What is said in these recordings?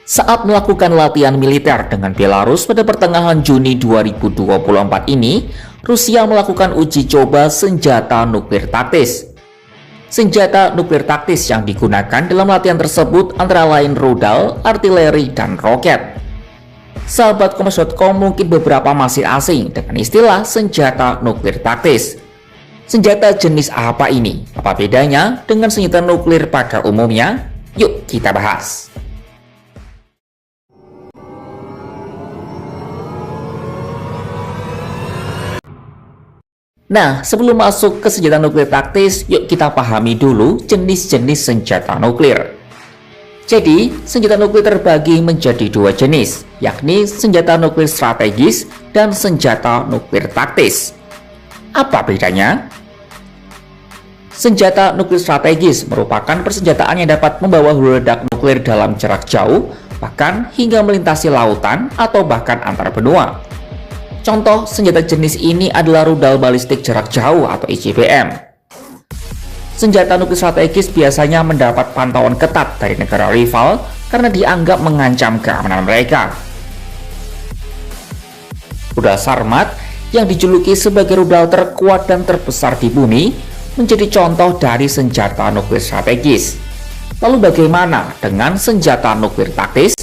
Saat melakukan latihan militer dengan Belarus pada pertengahan Juni 2024 ini, Rusia melakukan uji coba senjata nuklir taktis. Senjata nuklir taktis yang digunakan dalam latihan tersebut antara lain rudal, artileri, dan roket. Sahabat Kompas.com mungkin beberapa masih asing dengan istilah senjata nuklir taktis. Senjata jenis apa ini? Apa bedanya dengan senjata nuklir pada umumnya? Yuk kita bahas. Nah, sebelum masuk ke senjata nuklir taktis, yuk kita pahami dulu jenis-jenis senjata nuklir. Jadi, senjata nuklir terbagi menjadi dua jenis, yakni senjata nuklir strategis dan senjata nuklir taktis. Apa bedanya? Senjata nuklir strategis merupakan persenjataan yang dapat membawa hulu ledak nuklir dalam jarak jauh, bahkan hingga melintasi lautan atau bahkan antar benua. Contoh senjata jenis ini adalah rudal balistik jarak jauh atau ICBM. Senjata nuklir strategis biasanya mendapat pantauan ketat dari negara rival karena dianggap mengancam keamanan mereka. Rudal Sarmat yang dijuluki sebagai rudal terkuat dan terbesar di bumi menjadi contoh dari senjata nuklir strategis. Lalu bagaimana dengan senjata nuklir taktis?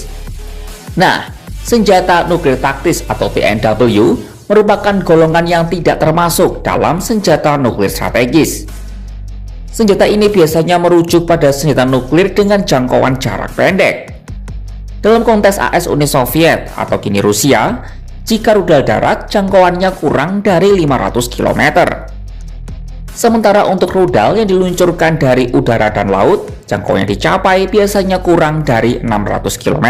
Nah, senjata nuklir taktis atau TNW merupakan golongan yang tidak termasuk dalam senjata nuklir strategis. Senjata ini biasanya merujuk pada senjata nuklir dengan jangkauan jarak pendek. Dalam konteks AS Uni Soviet atau kini Rusia, jika rudal darat jangkauannya kurang dari 500 km. Sementara untuk rudal yang diluncurkan dari udara dan laut, jangkauannya dicapai biasanya kurang dari 600 km.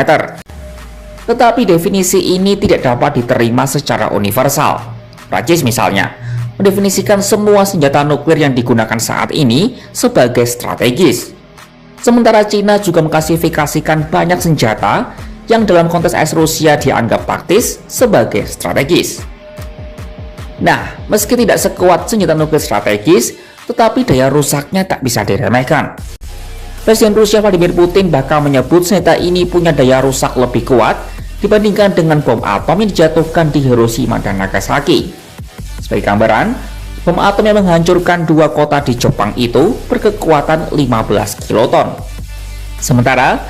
Tetapi definisi ini tidak dapat diterima secara universal. Prancis misalnya, mendefinisikan semua senjata nuklir yang digunakan saat ini sebagai strategis. Sementara Cina juga mengklasifikasikan banyak senjata yang dalam konteks AS Rusia dianggap taktis sebagai strategis. Nah, meski tidak sekuat senjata nuklir strategis, tetapi daya rusaknya tak bisa diremehkan. Presiden Rusia Vladimir Putin bahkan menyebut senjata ini punya daya rusak lebih kuat dibandingkan dengan bom atom yang dijatuhkan di Hiroshima dan Nagasaki. Sebagai gambaran, bom atom yang menghancurkan dua kota di Jepang itu berkekuatan 15 kiloton. Sementara,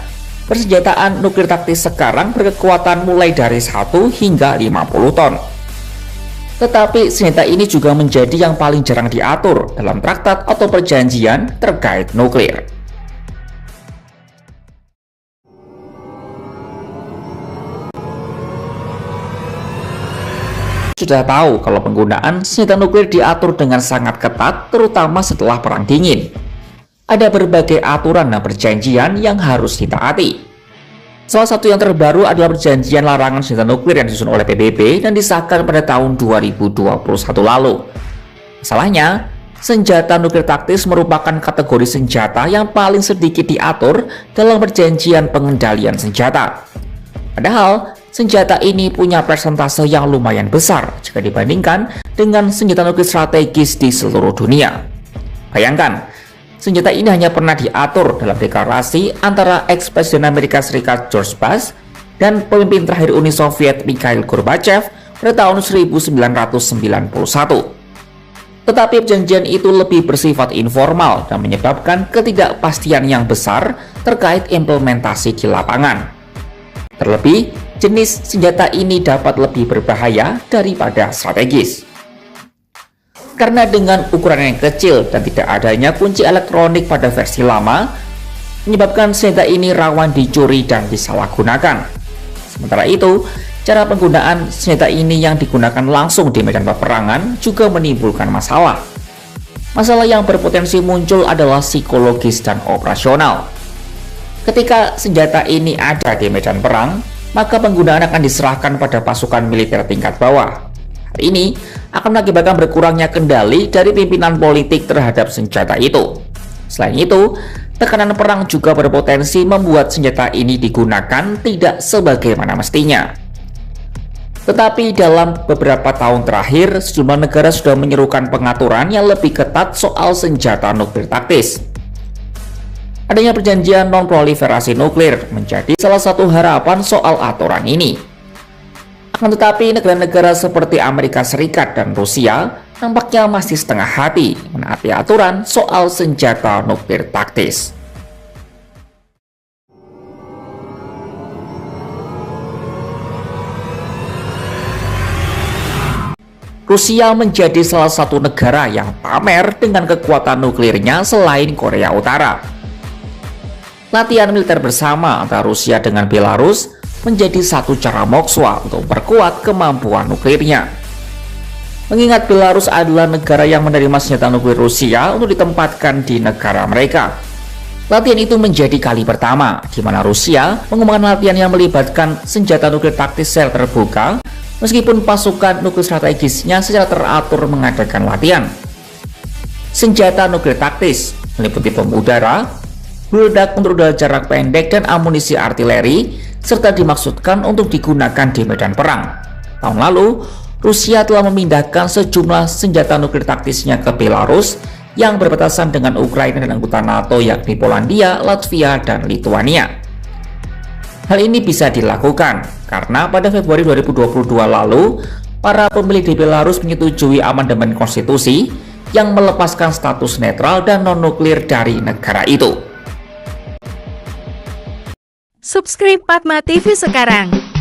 persenjataan nuklir taktis sekarang berkekuatan mulai dari 1 hingga 50 ton. Tetapi senjata ini juga menjadi yang paling jarang diatur dalam traktat atau perjanjian terkait nuklir. Sudah tahu kalau penggunaan senjata nuklir diatur dengan sangat ketat, terutama setelah Perang Dingin. Ada berbagai aturan dan perjanjian yang harus ditaati. Salah satu yang terbaru adalah perjanjian larangan senjata nuklir yang disusun oleh PBB dan disahkan pada tahun 2021 lalu. Masalahnya, senjata nuklir taktis merupakan kategori senjata yang paling sedikit diatur dalam perjanjian pengendalian senjata. Padahal, senjata ini punya persentase yang lumayan besar jika dibandingkan dengan senjata nuklir strategis di seluruh dunia. Bayangkan, senjata ini hanya pernah diatur dalam deklarasi antara ex-presiden Amerika Serikat George Bush dan pemimpin terakhir Uni Soviet Mikhail Gorbachev pada tahun 1991. Tetapi perjanjian itu lebih bersifat informal dan menyebabkan ketidakpastian yang besar terkait implementasi di lapangan. Terlebih, jenis senjata ini dapat lebih berbahaya daripada strategis. Karena dengan ukuran yang kecil dan tidak adanya kunci elektronik pada versi lama, menyebabkan senjata ini rawan dicuri dan disalahgunakan. Sementara itu, cara penggunaan senjata ini yang digunakan langsung di medan peperangan juga menimbulkan masalah. Masalah yang berpotensi muncul adalah psikologis dan operasional. Ketika senjata ini ada di medan perang, maka penggunaan akan diserahkan pada pasukan militer tingkat bawah. Hal ini akan mengakibatkan berkurangnya kendali dari pimpinan politik terhadap senjata itu. Selain itu, tekanan perang juga berpotensi membuat senjata ini digunakan tidak sebagaimana mestinya. Tetapi dalam beberapa tahun terakhir, sejumlah negara sudah menyerukan pengaturan yang lebih ketat soal senjata nuklir taktis. Adanya perjanjian non-proliferasi nuklir menjadi salah satu harapan soal aturan ini. Akan tetapi, negara-negara seperti Amerika Serikat dan Rusia nampaknya masih setengah hati menaati aturan soal senjata nuklir taktis. Rusia menjadi salah satu negara yang pamer dengan kekuatan nuklirnya selain Korea Utara. Latihan militer bersama antara Rusia dengan Belarus menjadi satu cara Moskwa untuk memperkuat kemampuan nuklirnya. Mengingat Belarus adalah negara yang menerima senjata nuklir Rusia untuk ditempatkan di negara mereka. Latihan itu menjadi kali pertama di mana Rusia mengembangkan latihan yang melibatkan senjata nuklir taktis sel terbuka, meskipun pasukan nuklir strategisnya secara teratur mengadakan latihan. Senjata nuklir taktis meliputi bom udara, meledak untuk rudal jarak pendek dan amunisi artileri, serta dimaksudkan untuk digunakan di medan perang. Tahun lalu, Rusia telah memindahkan sejumlah senjata nuklir taktisnya ke Belarus yang berbatasan dengan Ukraina dan anggota NATO yakni Polandia, Latvia, dan Lituania. Hal ini bisa dilakukan karena pada Februari 2022 lalu, para pemilih di Belarus menyetujui amandemen konstitusi yang melepaskan status netral dan non-nuklir dari negara itu. Subscribe Padma TV sekarang.